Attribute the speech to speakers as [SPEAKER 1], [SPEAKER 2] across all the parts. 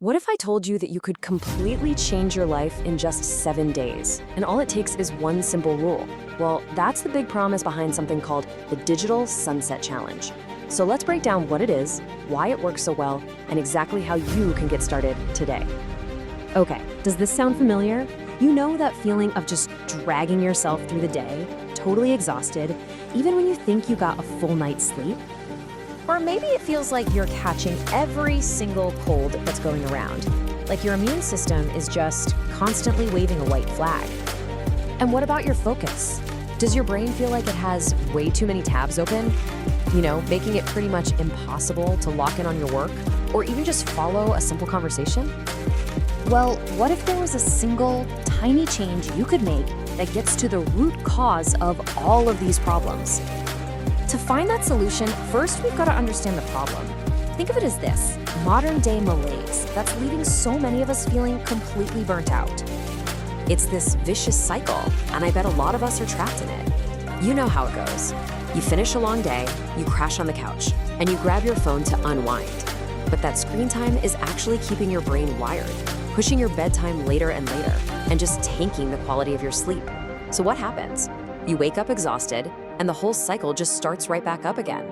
[SPEAKER 1] What if I told you that you could completely change your life in just 7 days, and all it takes is one simple rule? Well, that's the big promise behind something called the Digital Sunset Challenge. So let's break down what it is, why it works so well, and exactly how you can get started today. Okay, does this sound familiar? You know that feeling of just dragging yourself through the day, totally exhausted, even when you think you got a full night's sleep? Or maybe it feels like you're catching every single cold that's going around, like your immune system is just constantly waving a white flag. And what about your focus? Does your brain feel like it has way too many tabs open? Making it pretty much impossible to lock in on your work or even just follow a simple conversation? Well, what if there was a single, tiny change you could make that gets to the root cause of all of these problems? To find that solution, first we've got to understand the problem. Think of it as this: modern-day malaise that's leaving so many of us feeling completely burnt out. It's this vicious cycle, and I bet a lot of us are trapped in it. You know how it goes. You finish a long day, you crash on the couch, and you grab your phone to unwind. But that screen time is actually keeping your brain wired, pushing your bedtime later and later, and just tanking the quality of your sleep. So what happens? You wake up exhausted, and the whole cycle just starts right back up again.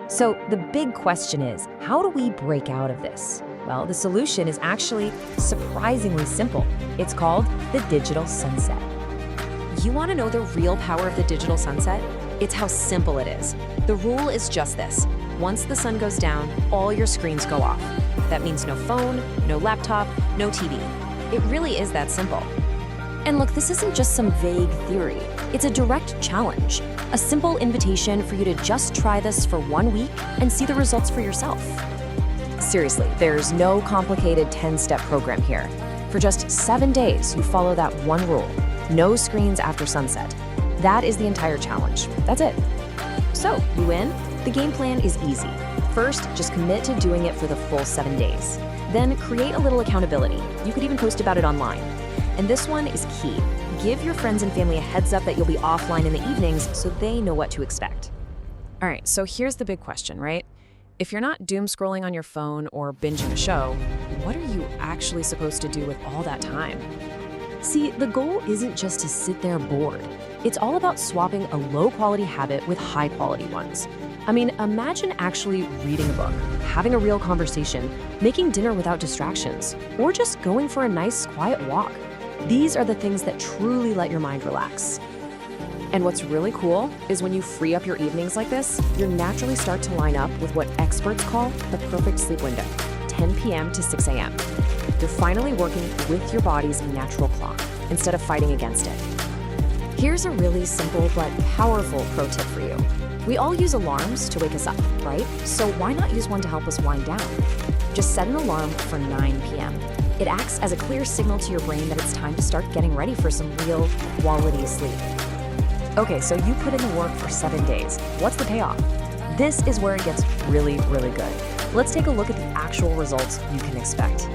[SPEAKER 1] So the big question is, how do we break out of this? Well, the solution is actually surprisingly simple. It's called the digital sunset. You want to know the real power of the digital sunset? It's how simple it is. The rule is just this: once the sun goes down, all your screens go off. That means no phone, no laptop, no TV. It really is that simple. And look, this isn't just some vague theory. It's a direct challenge, a simple invitation for you to just try this for 1 week and see the results for yourself. Seriously, there's no complicated 10-step program here. For just 7 days, you follow that one rule: no screens after sunset. That is the entire challenge. That's it. So, you in? The game plan is easy. First, just commit to doing it for the full 7 days. Then create a little accountability. You could even post about it online. And this one is key. Give your friends and family a heads up that you'll be offline in the evenings so they know what to expect. All right, so here's the big question, right? If you're not doom scrolling on your phone or binging a show, what are you actually supposed to do with all that time? See, the goal isn't just to sit there bored. It's all about swapping a low-quality habit with high-quality ones. I mean, imagine actually reading a book, having a real conversation, making dinner without distractions, or just going for a nice, quiet walk. These are the things that truly let your mind relax. And what's really cool is when you free up your evenings like this, you naturally start to line up with what experts call the perfect sleep window, 10 p.m. to 6 a.m. You're finally working with your body's natural clock instead of fighting against it. Here's a really simple but powerful pro tip for you. We all use alarms to wake us up, right? So why not use one to help us wind down? Just set an alarm for 9 p.m. It acts as a clear signal to your brain that it's time to start getting ready for some real quality sleep. Okay, so you put in the work for 7 days. What's the payoff? This is where it gets really, really good. Let's take a look at the actual results you can expect.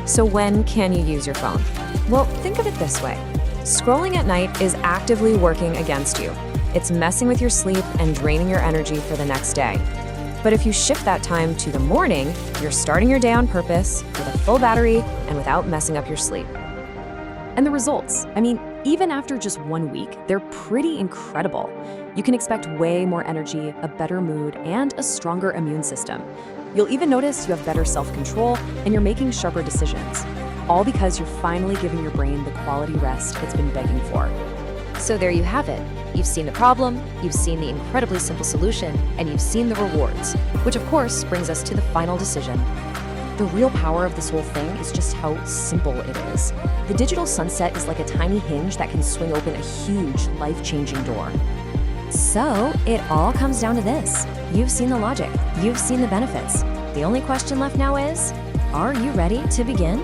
[SPEAKER 1] So when can you use your phone? Well, think of it this way. Scrolling at night is actively working against you. It's messing with your sleep and draining your energy for the next day. But if you shift that time to the morning, you're starting your day on purpose, with a full battery, and without messing up your sleep. And the results, even after just 1 week, they're pretty incredible. You can expect way more energy, a better mood, and a stronger immune system. You'll even notice you have better self-control and you're making sharper decisions, all because you're finally giving your brain the quality rest it's been begging for. So there you have it. You've seen the problem, you've seen the incredibly simple solution, and you've seen the rewards, which of course brings us to the final decision. The real power of this whole thing is just how simple it is. The digital sunset is like a tiny hinge that can swing open a huge, life-changing door. So it all comes down to this. You've seen the logic, you've seen the benefits. The only question left now is, are you ready to begin?